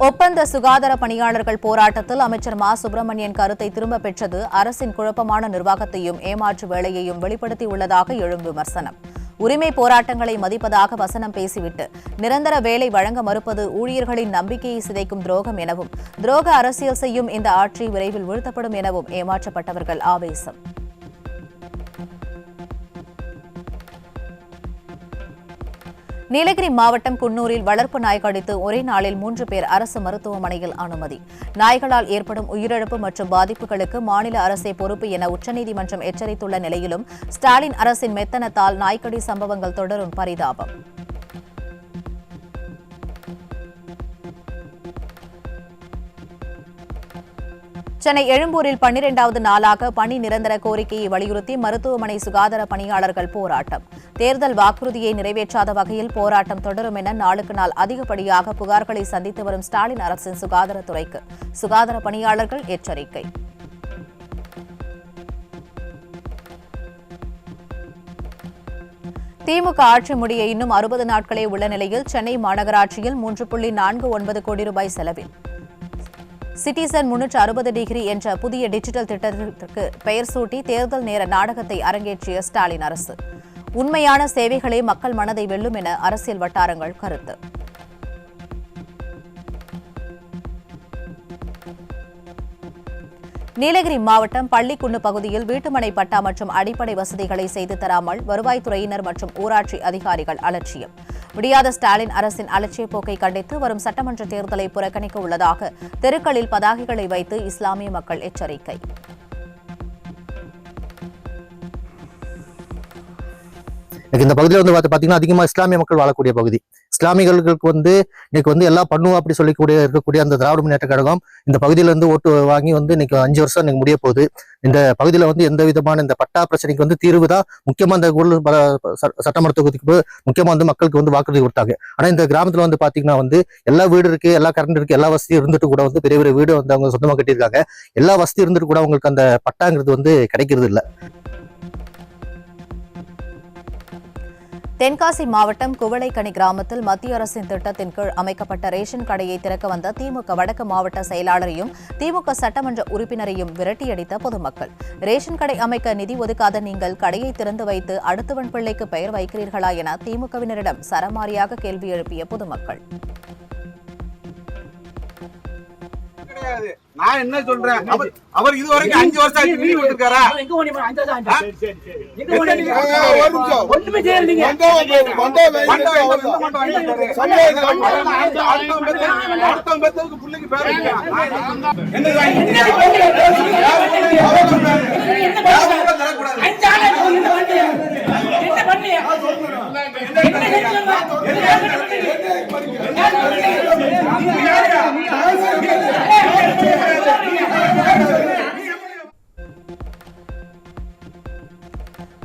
ஒப்பந்த சுகாதார பணியாளர்கள் போராட்டத்தில் அமைச்சர் மா சுப்பிரமணியன் கருத்தை திரும்பப் பெற்றது அரசின் குழப்பமான நிர்வாகத்தையும் ஏமாற்று வேலையையும் வெளிப்படுத்தியுள்ளதாக எழும் விமர்சனம். உரிமை போராட்டங்களை மதிப்பதாக வசனம் பேசிவிட்டு நிரந்தர வேலை வழங்க மறுப்பது ஊழியர்களின் நம்பிக்கையை சிதைக்கும் துரோகம் எனவும் துரோக அரசியல் செய்யும் இந்த ஆட்சி விரைவில் வீழ்த்தப்படும் எனவும் ஏமாற்றப்பட்டவர்கள் ஆவேசம். நீலகிரி மாவட்டம் குன்னூரில் வளர்ப்பு நாய் கடித்து ஒரே நாளில் 3 பேர் அரசு மருத்துவமனையில் அனுமதி. நாய்களால் ஏற்படும் உயிரிழப்பு மற்றும் பாதிப்புகளுக்கு மாநில அரசே பொறுப்பு என உச்சநீதிமன்றம் எச்சரித்துள்ள நிலையிலும் ஸ்டாலின் அரசின் மெத்தனத்தால் நாய்க்கடி சம்பவங்கள் தொடரும் பரிதாபம். சென்னை எழும்பூரில் 12வது நாளாக பணி நிரந்தர கோரிக்கையை வலியுறுத்தி மருத்துவமனை சுகாதார பணியாளர்கள் போராட்டம். தேர்தல் வாக்குறுதியை நிறைவேற்றாத வகையில் போராட்டம் தொடரும் என நாளுக்கு நாள் அதிகப்படியாக புகார்களை சந்தித்து வரும் ஸ்டாலின் அரசின் சுகாதாரத்துறைக்கு சுகாதார பணியாளர்கள் எச்சரிக்கை. திமுக ஆட்சி முடிய இன்னும் 60 நாட்களே உள்ள நிலையில் சென்னை மாநகராட்சியில் 3.49 கோடி ரூபாய் செலவில் சிட்டிசன் 360 டிகிரி என்ற புதிய டிஜிட்டல் திட்டத்திற்கு பெயர் சூட்டி தேர்தல் நேர நாடகத்தை அரங்கேற்றிய ஸ்டாலின் அரசு. உண்மையான சேவைகளே மக்கள் மனதை வெல்லும் என அரசியல் வட்டாரங்கள் கருத்து. நீலகிரி மாவட்டம் பள்ளிக்குண்டு பகுதியில் வீட்டுமனை பட்டா மற்றும் அடிப்படை வசதிகளை செய்து தராமல் வருவாய்த்துறையினர் மற்றும் ஊராட்சி அதிகாரிகள் அலட்சியம். முடியாத ஸ்டாலின் அரசின் அலட்சிய போக்கை கண்டித்து வரும் சட்டமன்ற தேர்தலை புறக்கணிக்க உள்ளதாக தெருக்களில் பதாகைகளை வைத்து இஸ்லாமிய மக்கள் எச்சரிக்கை. இந்த பகுதியில் வந்து பாத்தீங்கன்னா அதிகமா இஸ்லாமிய மக்கள் வாழக்கூடிய பகுதி. இஸ்லாமியர்களுக்கு இன்னைக்கு எல்லாம் பண்ணுவோம் அப்படி இருக்கக்கூடிய அந்த திராவிட முன்னேற்ற கழகம் இந்த பகுதியில இருந்து ஓட்டு வாங்கி இன்னைக்கு 5 வருஷம் இன்னைக்கு முடிய போகுது. இந்த பகுதியில எந்த விதமான இந்த பட்டா பிரச்சனைக்கு தீர்வு தான் முக்கியமா இந்த சட்டமன்ற தொகுதிக்கு முக்கியமா மக்களுக்கு வாக்குறுதி கொடுத்தாங்க. ஆனா இந்த கிராமத்துல பாத்தீங்கன்னா எல்லா வீடு இருக்கு, எல்லா கரண்ட் இருக்கு, எல்லா வசதியும் இருந்துட்டு கூட பெரிய பெரிய வீடு அவங்க சொந்தமா கட்டியிருக்காங்க. எல்லா வசதியும் இருந்துட்டு கூட அவங்களுக்கு அந்த பட்டாங்கிறது கிடைக்கிறது இல்லை. தென்காசி மாவட்டம் குவளைக்கனி கிராமத்தில் மத்திய அரசின் திட்டத்தின் கீழ் அமைக்கப்பட்ட ரேஷன் கடையை திறக்க வந்த திமுக வடக்கு மாவட்ட செயலாளரையும் திமுக சட்டமன்ற உறுப்பினரையும் விரட்டியடித்த பொதுமக்கள். ரேஷன் கடை அமைக்க நிதி ஒதுக்காத நீங்கள் கடையை திறந்து வைத்து அடுத்தவன் பிள்ளைக்கு பெயர் வைக்கிறீர்களா என திமுகவினரிடம் சரமாரியாக கேள்வி எழுப்பிய பொதுமக்கள். நான் என்ன சொல்றேன், அவர் இதுவரைக்கும் 5 வருஷம் ஆச்சு நீதி கொடுத்திருக்காரா? பிள்ளைக்கு பேர்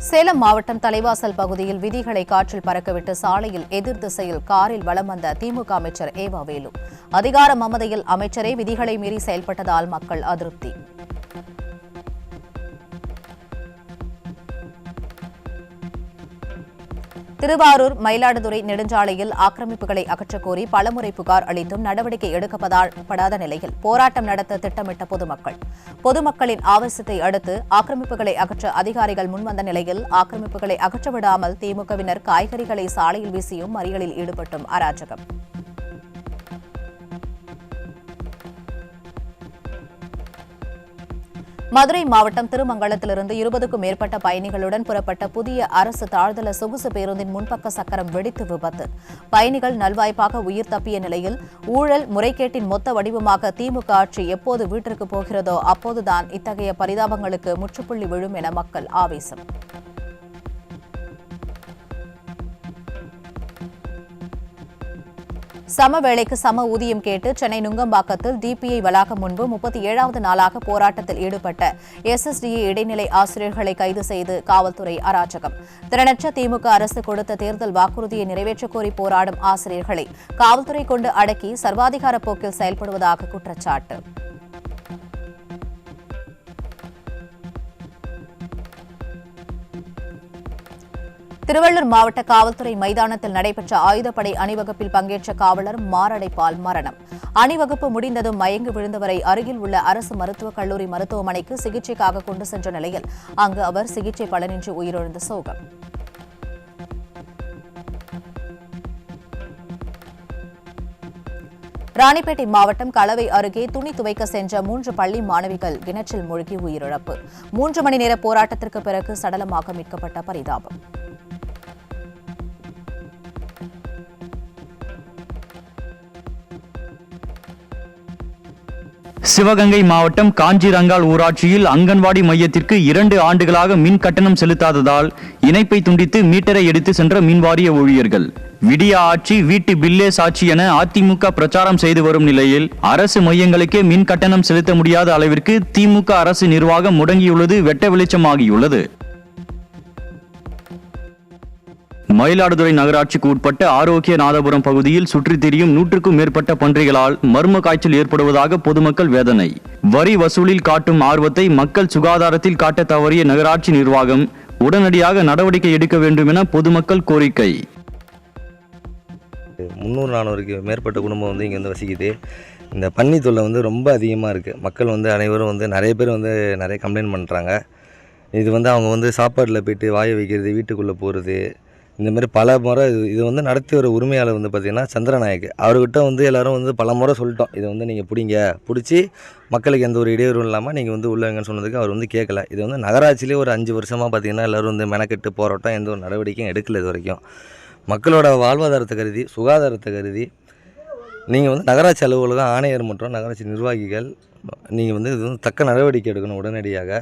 சேலம் மாவட்டம் தலைவாசல் பகுதியில் விதிகளை காற்றில் பறக்கவிட்டு சாலையில் எதிர் திசையில் காரில் வலம் வந்த திமுக அமைச்சர் ஏவா வேலு. அதிகார மமதையில் அமைச்சரே விதிகளை மீறி செயல்பட்டதால் மக்கள் அதிருப்தி. திருவாரூர் மயிலாடுதுறை நெடுஞ்சாலையில் ஆக்கிரமிப்புகளை அகற்றக்கோரி பலமுறை புகார் அளித்தும் நடவடிக்கை எடுக்கப்படாத நிலையில் போராட்டம் நடத்த திட்டமிட்ட பொதுமக்களின் ஆவேசத்தை அடுத்து ஆக்கிரமிப்புகளை அகற்ற அதிகாரிகள் முன்வந்த நிலையில் ஆக்கிரமிப்புகளை அகற்றவிடாமல் திமுகவினர் காய்கறிகளை சாலையில் வீசியும் மறியலில் ஈடுபட்டும் அராஜகம். மதுரை மாவட்டம் திருமங்கலத்திலிருந்து 20க்கும் மேற்பட்ட பயணிகளுடன் புறப்பட்ட புதிய அரசு தாழ்தள சொகுசு பேருந்தின் முன்பக்க சக்கரம் வெடித்து விபத்து. பயணிகள் நல்வாய்ப்பாக உயிர் தப்பிய நிலையில் ஊழல் முறைகேட்டின் மொத்த வடிவமாக திமுக ஆட்சி எப்போது வீட்டிற்கு போகிறதோ அப்போதுதான் இத்தகைய பரிதாபங்களுக்கு முற்றுப்புள்ளி விழும் என மக்கள் ஆவேசம். சம வேளைக்கு சம ஊதியம் கேட்டு சென்னை நுங்கம்பாக்கத்தில் டிபிஐ வளாகம் முன்பு 37வது நாளாக போராட்டத்தில் ஈடுபட்ட எஸ்எஸ்டிஏ இடைநிலை ஆசிரியர்களை கைது செய்து காவல்துறை அராஜகம். திறனற்ற திமுக அரசு கொடுத்த தேர்தல் வாக்குறுதியை நிறைவேற்றக் கோரி போராடும் ஆசிரியர்களை காவல்துறை கொண்டு அடக்கி சர்வாதிகார போக்கில் செயல்படுவதாக குற்றச்சாட்டு. திருவள்ளூர் மாவட்ட காவல்துறை மைதானத்தில் நடைபெற்ற ஆயுதப்படை அணிவகுப்பில் பங்கேற்ற காவலர் மாரடைப்பால் மரணம். அணிவகுப்பு முடிந்ததும் மயங்கி விழுந்தவரை அருகில் உள்ள அரசு மருத்துவக் கல்லூரி மருத்துவமனைக்கு சிகிச்சைக்காக கொண்டு சென்ற நிலையில் அங்கு அவர் சிகிச்சை பலனின்றி உயிரிழந்த சோகம். ராணிப்பேட்டை மாவட்டம் களவை அருகே துணி துவைக்க சென்ற 3 பள்ளி மாணவிகள் கிணற்றில் மூழ்கி உயிரிழப்பு. 3 மணி நேர போராட்டத்திற்கு பிறகு சடலமாக மீட்கப்பட்ட பரிதாபம். சிவகங்கை மாவட்டம் காஞ்சிரங்கால் ஊராட்சியில் அங்கன்வாடி மையத்திற்கு 2 ஆண்டுகளாக மின் கட்டணம் செலுத்தாததால் இணைப்பை துண்டித்து மீட்டரை எடுத்து சென்ற மின்வாரிய ஊழியர்கள். விடிய ஆட்சி வீட்டு பில்லே சாட்சி என அதிமுக பிரச்சாரம் செய்து வரும் நிலையில் அரசு மையங்களுக்கே மின் கட்டணம் செலுத்த முடியாத அளவிற்கு திமுக அரசு நிர்வாகம் முடங்கியுள்ளது வெட்ட வெளிச்சமாகியுள்ளது. மயிலாடுதுறை நகராட்சிக்கு உட்பட்ட ஆரோக்கியநாதபுரம் பகுதியில் சுற்றித் திரியும் 100க்கும் மேற்பட்ட பன்றிகளால் மர்ம காய்ச்சல் ஏற்படுவதாக பொதுமக்கள் வேதனை. வரி வசூலில் காட்டும் ஆர்வத்தை மக்கள் சுகாதாரத்தில் காட்ட தவறிய நகராட்சி நிர்வாகம் உடனடியாக நடவடிக்கை எடுக்க வேண்டும் என பொதுமக்கள் கோரிக்கை. 300-400க்கு மேற்பட்ட குடும்பம் வந்து இங்கே வந்து வசிக்குது. இந்த பன்னி தொல்லை வந்து ரொம்ப அதிகமாக இருக்குது. மக்கள் வந்து அனைவரும் வந்து நிறைய பேர் வந்து நிறைய கம்ப்ளைண்ட் பண்ணுறாங்க. இது வந்து அவங்க வந்து சாப்பாட்டில் போய்ட்டு வாயை வைக்கிறது, வீட்டுக்குள்ளே போகிறது, இந்த மாதிரி பல முறை இது வந்து நடத்தி வர உரிமையாளர் வந்து பார்த்திங்கன்னா சந்திரநாயக். அவர்கிட்ட வந்து எல்லோரும் வந்து பல முறை சொல்லிட்டோம், இதை வந்து நீங்கள் பிடிச்சி மக்களுக்கு எந்த ஒரு இடையூறும் இல்லாமல் நீங்கள் வந்து உள்ளங்கன்னு சொன்னதுக்கு அவர் வந்து கேட்கல. இது வந்து நகராட்சியிலே ஒரு 5 வருஷமாக பார்த்திங்கன்னா எல்லோரும் வந்து மெனக்கெட்டு போராட்டம், எந்த ஒரு நடவடிக்கையும் எடுக்கல இது வரைக்கும். மக்களோட வாழ்வாதாரத்தை கருதி, சுகாதாரத்தை கருதி நீங்கள் வந்து நகராட்சி அலுவலகம், ஆணையர் மற்றும் நகராட்சி நிர்வாகிகள் நீங்கள் வந்து இது வந்து தக்க நடவடிக்கை எடுக்கணும் உடனடியாக.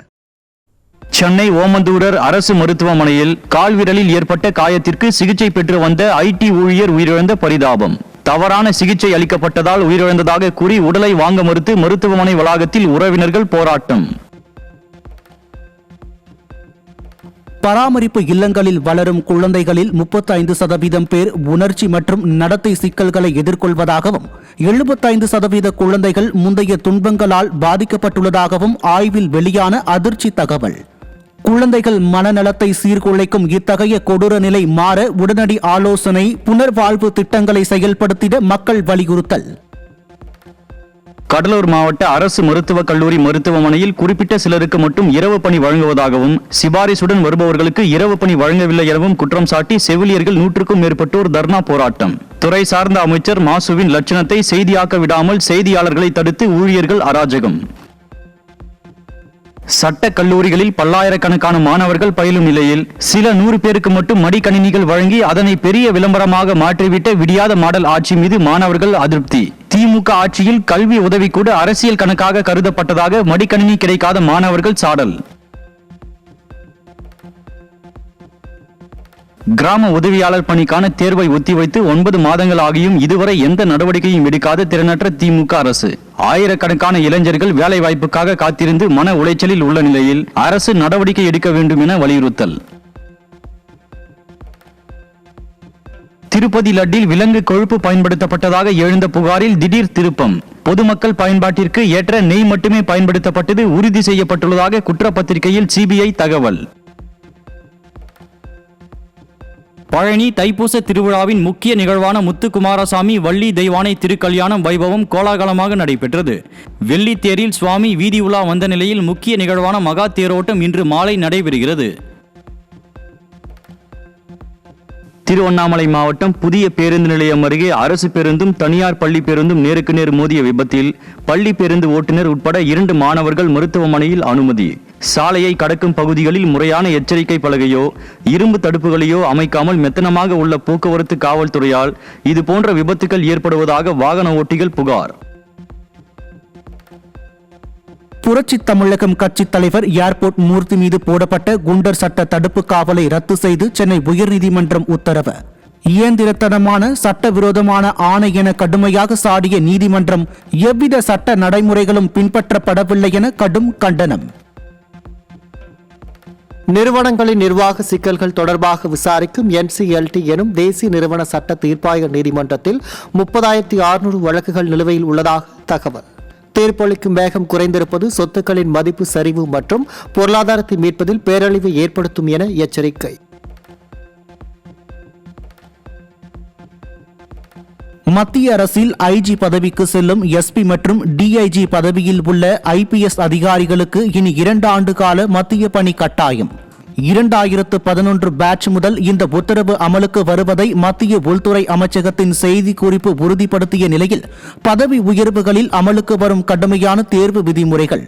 சென்னை ஓமந்தூரர் அரசு மருத்துவமனையில் கால்விரலில் ஏற்பட்ட காயத்திற்கு சிகிச்சை பெற்று வந்த ஐடி ஊழியர் உயிரிழந்த பரிதாபம். தவறான சிகிச்சை அளிக்கப்பட்டதால் உயிரிழந்ததாக கூறி உடலை வாங்க மறுத்து மருத்துவமனை வளாகத்தில் உறவினர்கள் போராட்டம். பராமரிப்பு இல்லங்களில் வளரும் குழந்தைகளில் 35% பேர் உணர்ச்சி மற்றும் நடத்தை சிக்கல்களை எதிர்கொள்வதாகவும் 75% குழந்தைகள் முந்தைய துன்பங்களால் பாதிக்கப்பட்டுள்ளதாகவும் ஆய்வில் வெளியான அதிர்ச்சி தகவல். குழந்தைகள் மனநலத்தை சீர்குலைக்கும் இத்தகைய கொடூர நிலை மாற உடனடி ஆலோசனை, புனர்வாழ்வு திட்டங்களை செயல்படுத்திட மக்கள் வலியுறுத்தல். கடலூர் மாவட்ட அரசு மருத்துவக் கல்லூரி மருத்துவமனையில் குறிப்பிட்ட சிலருக்கு மட்டும் இரவு பணி வழங்குவதாகவும் சிபாரிசுடன் வருபவர்களுக்கு இரவு பணி வழங்கவில்லை எனவும் குற்றம் சாட்டி செவிலியர்கள் 100க்கும் மேற்பட்டோர் தர்ணா போராட்டம். துறை சார்ந்த அமைச்சர் மாசுவின் லட்சணத்தை செய்தியாக்க விடாமல் செய்தியாளர்களை தடுத்து ஊழியர்கள் அராஜகம். சட்ட கல்லூரிகளில் பல்லாயிரக்கணக்கான மாணவர்கள் பயிலும் நிலையில் சில 100 பேருக்கு மட்டும் மடிக்கணினிகள் வழங்கி அதனை பெரிய விளம்பரமாக மாற்றிவிட்ட விடியாத மாடல் ஆட்சி மீது மாணவர்கள் அதிருப்தி. திமுக ஆட்சியில் கல்வி உதவி கூட அரசியல் கணக்காக கருதப்பட்டதாக மடிக்கணினி கிடைக்காத மாணவர்கள் சாடல். கிராம உதவியாளர் பணிக்கான தேர்வை ஒத்திவைத்து 9 மாதங்கள் ஆகியும் இதுவரை எந்த நடவடிக்கையும் எடுக்காத திறனற்ற திமுக அரசு. ஆயிரக்கணக்கான இளைஞர்கள் வேலை வாய்ப்புக்காக காத்திருந்து மன உளைச்சலில் உள்ள நிலையில் அரசு நடவடிக்கை எடுக்க வேண்டும் என வலியுறுத்தல். திருப்பதி லட்டில் விலங்கு கொழுப்பு பயன்படுத்தப்பட்டதாக எழுந்த புகாரில் திடீர் திருப்பம். பொதுமக்கள் பயன்பாட்டிற்கு ஏற்ற நெய் மட்டுமே பயன்படுத்தப்பட்டது உறுதி செய்யப்பட்டுள்ளதாக குற்றப்பத்திரிகையில் சிபிஐ தகவல். பழனி தைப்பூச திருவிழாவின் முக்கிய நிகழ்வான முத்துக்குமாரசாமி வள்ளி தெய்வானை திருக்கல்யாணம் வைபவம் கோலாகலமாக நடைபெற்றது. வெள்ளி தேரில் சுவாமி வீதி உலா வந்த நிலையில் முக்கிய நிகழ்வான மகா தேரோட்டம் இன்று மாலை நடைபெறுகிறது. திருவண்ணாமலை மாவட்டம் புதிய பேருந்து நிலையம் அருகே அரசு பேருந்தும் தனியார் பள்ளி பேருந்தும் நேருக்கு நேர் மோதிய விபத்தில் பள்ளி பேருந்து ஓட்டுநர் உட்பட 2 மாணவர்கள் மருத்துவமனையில் அனுமதி. சாலையை கடக்கும் பகுதிகளில் முறையான எச்சரிக்கை பலகையோ இரும்பு தடுப்புகளையோ அமைக்காமல் மெத்தனமாக உள்ள போக்குவரத்து காவல்துறையால் இதுபோன்ற விபத்துகள் ஏற்படுவதாக வாகன ஓட்டிகள் புகார். புரட்சி தமிழகம் கட்சி தலைவர் ஏர்போர்ட் மூர்த்தி மீது போடப்பட்ட குண்டர் சட்ட தடுப்பு காவலை ரத்து செய்து சென்னை உயர்நீதிமன்றம் உத்தரவு. இயந்திரத்தனமான சட்டவிரோதமான ஆணை என கடுமையாக சாடிய நீதிமன்றம் எவ்வித சட்ட நடைமுறைகளும் பின்பற்றப்படவில்லை என கடும் கண்டனம். நிறுவனங்களின் நிர்வாக சிக்கல்கள் தொடர்பாக விசாரிக்கும் NCLT எனும் தேசிய நிறுவன சட்ட தீர்ப்பாய நீதிமன்றத்தில் 30,600 வழக்குகள் நிலுவையில் உள்ளதாக தகவல். தீர்ப்பளிக்கும் வேகம் குறைந்திருப்பது சொத்துக்களின் மதிப்பு சரிவு மற்றும் பொருளாதாரத்தை மீட்பதில் பேரழிவை ஏற்படுத்தும் என எச்சரிக்கை. மத்திய அரசில் IG பதவிக்கு செல்லும் SP மற்றும் DIG பதவியில் உள்ள IPS அதிகாரிகளுக்கு இனி 2 ஆண்டு கால மத்திய பணி கட்டாயம். 2011 பேட்ச் முதல் இந்த உத்தரவு அமலுக்கு வருவதை மத்திய உள்துறை அமைச்சகத்தின் செய்தி குறிப்பு உறுதிப்படுத்திய நிலையில் பதவி உயர்வுகளில் அமலுக்கு வரும் கடுமையான தேர்வு விதிமுறைகள்.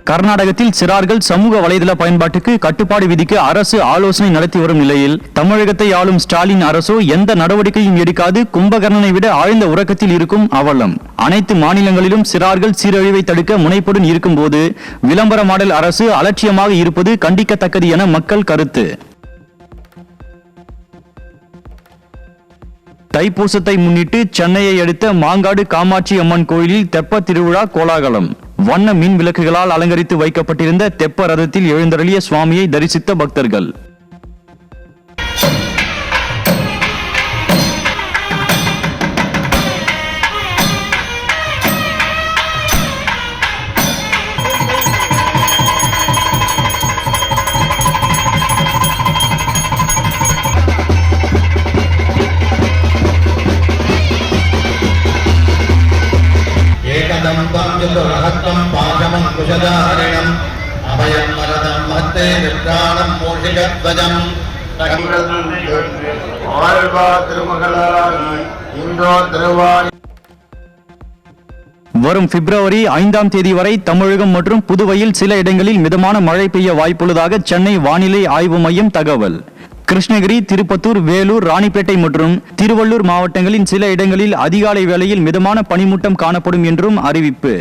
கர்நாடகத்தில் சிறார்கள் சமூக வலைதள பயன்பாட்டுக்கு கட்டுப்பாடு விதிக்க அரசு ஆலோசனை நடத்தி வரும் நிலையில் தமிழகத்தை ஆளும் ஸ்டாலின் அரசோ எந்த நடவடிக்கையும் எடுக்காது கும்பகர்ணனை விட ஆழ்ந்த உறக்கத்தில் இருக்கும் அவலம். அனைத்து மாநிலங்களிலும் சிறார்கள் சீரழிவை தடுக்க முனைப்புடன் இருக்கும்போது விளம்பர மாடல் அரசு அலட்சியமாக இருப்பது கண்டிக்கத்தக்கது என மக்கள் கருத்து. தைப்பூசத்தை முன்னிட்டு சென்னையை அடுத்த மாங்காடு காமாட்சி அம்மன் கோயிலில் தெப்ப திருவிழா கோலாகலம். வண்ண மின் விளக்குகளால் அலங்கரித்து வைக்கப்பட்டிருந்த தெப்ப ரதத்தில் எழுந்தருளிய சுவாமியை தரிசித்த பக்தர்கள். துவஜம் ஆழ்வார் திருமகளாகி இந்தோ திருவாய். வரும் பிப்ரவரி 5ஆம் தேதி வரை தமிழகம் மற்றும் புதுவையில் சில இடங்களில் மிதமான மழை பெய்ய வாய்ப்புள்ளதாக சென்னை வானிலை ஆய்வு மையம் தகவல். கிருஷ்ணகிரி, திருப்பத்தூர், வேலூர், ராணிப்பேட்டை மற்றும் திருவள்ளூர் மாவட்டங்களின் சில இடங்களில் அதிகாலை வேளையில் மிதமான பனிமூட்டம் காணப்படும் என்றும் அறிவிப்பு.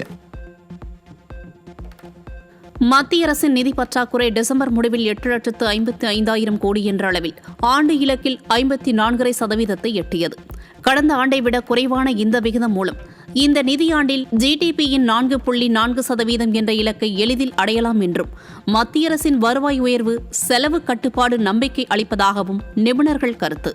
மத்திய அரசின் நிதி பற்றாக்குறை டிசம்பர் முடிவில் 8,55,000 கோடி என்ற அளவில் ஆண்டு இலக்கில் 54% எட்டியது. கடந்த ஆண்டை விட குறைவான இந்த விகிதம் மூலம் இந்த நிதியாண்டில் ஜிடிபியின் 4.4% என்ற இலக்கை எளிதில் அடையலாம் என்றும் மத்திய அரசின் வருவாய் உயர்வு, செலவு கட்டுப்பாடு நம்பிக்கை அளிப்பதாகவும் நிபுணர்கள் கருத்து.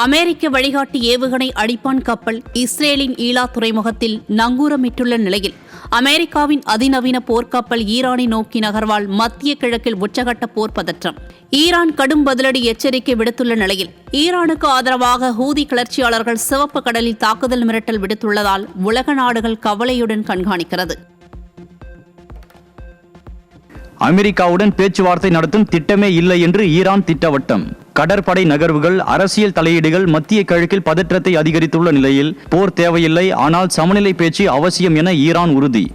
அமெரிக்க வழிகாட்டி ஏவுகணை அடிப்பான் கப்பல் இஸ்ரேலின் ஈலா துறைமுகத்தில் நங்கூரமிட்டுள்ள நிலையில் அமெரிக்காவின் அதிநவீன போர்க்கப்பல் ஈரானை நோக்கி நகர்வால் மத்திய கிழக்கில் உச்சகட்ட போர் பதற்றம். ஈரான் கடும் பதிலடி எச்சரிக்கை விடுத்துள்ள நிலையில் ஈரானுக்கு ஆதரவாக ஹூதி கிளர்ச்சியாளர்கள் சிவப்பு கடலில் தாக்குதல் மிரட்டல் விடுத்துள்ளதால் உலக நாடுகள் கவலையுடன் கண்காணிக்கிறது. அமெரிக்காவுடன் பேச்சுவார்த்தை நடத்தும் திட்டமே இல்லை என்று ஈரான் திட்டவட்டம். கடற்படை நகர்வுகள், அரசியல் தலையீடுகள் மத்திய கிழக்கில் பதற்றத்தை அதிகரித்துள்ள நிலையில் போர் தேவையில்லை, ஆனால் சமநிலை பேச்சு அவசியம் என ஈரான் உறுதி.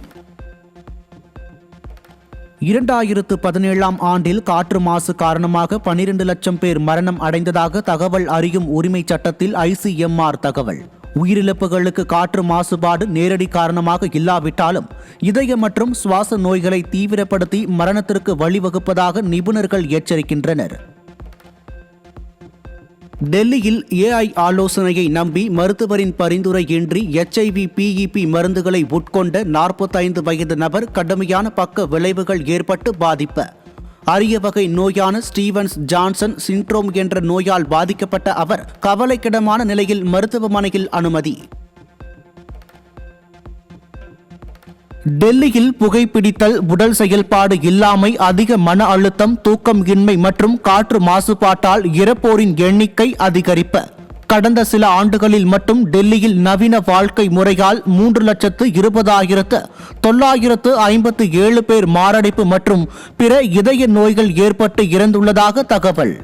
2017ஆம் ஆண்டில் காற்று மாசு காரணமாக 12 லட்சம் பேர் மரணம் அடைந்ததாக தகவல் அறியும் உரிமை சட்டத்தில் ICMR தகவல். உயிரிழப்புகளுக்கு காற்று மாசுபாடு நேரடி காரணமாக இல்லாவிட்டாலும் இதய மற்றும் சுவாச நோய்களை தீவிரப்படுத்தி மரணத்திற்கு வழிவகுப்பதாக நிபுணர்கள் எச்சரிக்கின்றனர். டெல்லியில் AI ஆலோசனையை நம்பி மருத்துவரின் பரிந்துரையின்றி HIV/PEP மருந்துகளை உட்கொண்ட 45 வயது நபர் கடுமையான பக்க விளைவுகள் ஏற்பட்டு பாதிப்பு. அரிய வகை நோயான ஸ்டீவன்ஸ் ஜான்சன் சிண்ட்ரோம் என்ற நோயால் பாதிக்கப்பட்ட அவர் கவலைக்கிடமான நிலையில் மருத்துவமனையில் அனுமதி. டெல்லியில் புகைப்பிடித்தல், உடல் செயல்பாடு இல்லாமை, அதிக மன அழுத்தம், தூக்கம் இன்மை மற்றும் காற்று மாசுபாட்டால் இறப்போரின் எண்ணிக்கை அதிகரிப்பு. கடந்த சில ஆண்டுகளில் மட்டும் டெல்லியில் நவீன வாழ்க்கை முறையால் 3,20,957 பேர் மாரடைப்பு மற்றும் பிற இதய நோய்கள் ஏற்பட்டு இறந்துள்ளதாக தகவல்.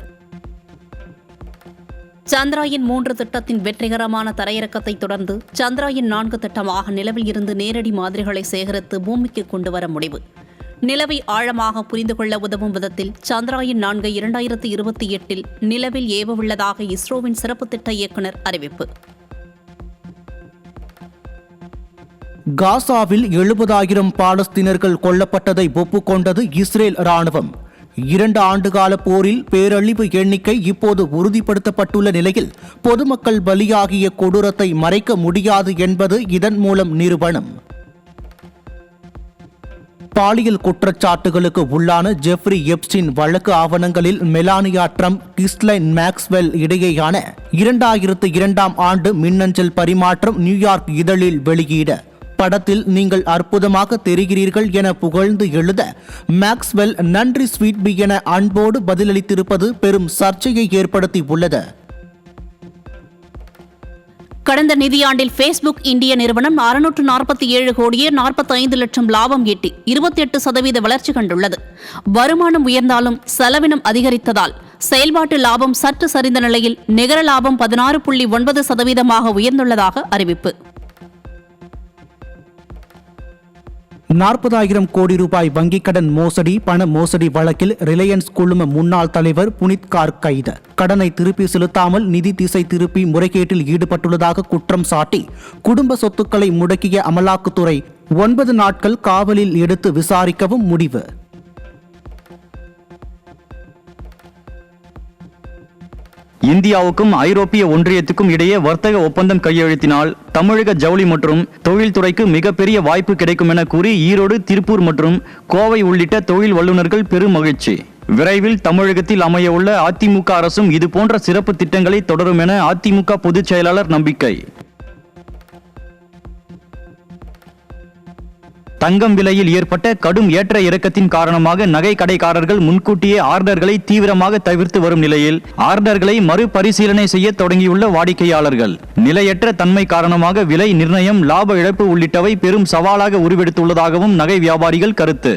சந்திராயன் 3 திட்டத்தின் வெற்றிகரமான தரையிறக்கத்தை தொடர்ந்து சந்திராயன் 4 திட்டமாக நிலவில் இருந்து நேரடி மாதிரிகளை சேகரித்து பூமிக்கு கொண்டுவர முடிவு. நிலவை ஆழமாக புரிந்து கொள்ள உதவும் விதத்தில் சந்திராயன் 4 2028இல் நிலவில் ஏவ உள்ளதாக இஸ்ரோவின் சிறப்பு திட்ட இயக்குநர் அறிவிப்பு. காசாவில் 70,000 பாலஸ்தீனர்கள் கொல்லப்பட்டதை ஒப்புக்கொண்டது இஸ்ரேல் ராணுவம். 2 ஆண்டுகால போரில் பேரழிவு எண்ணிக்கை இப்போது உறுதிப்படுத்தப்பட்டுள்ள நிலையில் பொதுமக்கள் பலியாகிய கொடூரத்தை மறைக்க முடியாது என்பது இதன் மூலம் நிரூபணம். பாலியல் குற்றச்சாட்டுகளுக்கு உள்ளான ஜெஃப்ரி எப்ஸ்டீன் வழக்கு ஆவணங்களில் மெலானியா ட்ரம்ப், கிஸ்லைன் மேக்ஸ்வெல் இடையேயான 2002ஆம் ஆண்டு மின்னஞ்சல் பரிமாற்றம் நியூயார்க் இதழில் வெளியீடு. படத்தில் நீங்கள் அற்புதமாக தெரிகிறீர்கள் என புகழ்ந்து எழுத மேக்ஸ்வெல் நன்றி ஸ்வீட் பி என அன்போடு பதிலளித்திருப்பது பெரும் சர்ச்சையை ஏற்படுத்தி உள்ளது. கடந்த நிதியாண்டில் Facebook இந்திய நிறுவனம் 647 கோடியே 45 லட்சம் லாபம் ஈட்டி 28% வளர்ச்சி கண்டுள்ளது. வருமானம் உயர்ந்தாலும் செலவினம் அதிகரித்ததால் செயல்பாட்டு லாபம் சற்று சரிந்த நிலையில் நிகர லாபம் 16.9% உயர்ந்துள்ளதாக அறிவிப்பு. 40,000 கோடி ரூபாய் வங்கிக் கடன் மோசடி, பண மோசடி வழக்கில் ரிலையன்ஸ் குழும முன்னாள் தலைவர் புனித் கார்க் கைது. கடனை திருப்பி செலுத்தாமல் நிதி திசை திருப்பி முறைகேட்டில் ஈடுபட்டுள்ளதாக குற்றம் சாட்டி குடும்ப சொத்துக்களை முடக்கிய அமலாக்கத்துறை 9 நாட்கள் காவலில் எடுத்து விசாரிக்கவும் முடிவு. இந்தியாவுக்கும் ஐரோப்பிய ஒன்றியத்துக்கும் இடையே வர்த்தக ஒப்பந்தம் கையெழுத்தினால் தமிழக ஜவுளி மற்றும் தொழில்துறைக்கு மிகப்பெரிய வாய்ப்பு கிடைக்கும் என கூறி ஈரோடு, திருப்பூர் மற்றும் கோவை உள்ளிட்ட தொழில் வல்லுநர்கள் பெரும் மகிழ்ச்சி. விரைவில் தமிழகத்தில் அமையவுள்ள அதிமுக அரசும் இதுபோன்ற சிறப்பு திட்டங்களை தொடரும் என அதிமுக பொதுச் செயலாளர் நம்பிக்கை. தங்கம் விலையில் ஏற்பட்ட கடும் ஏற்ற இறக்கத்தின் காரணமாக நகை கடைக்காரர்கள் முன்கூட்டியே ஆர்டர்களை தீவிரமாக தவிர்த்து வரும் நிலையில் ஆர்டர்களை மறுபரிசீலனை செய்ய தொடங்கியுள்ள வாடிக்கையாளர்கள். நிலையற்ற தன்மை காரணமாக விலை நிர்ணயம், லாப இழப்பு உள்ளிட்டவை பெரும் சவாலாக உருவெடுத்துள்ளதாகவும் நகை வியாபாரிகள் கருத்து.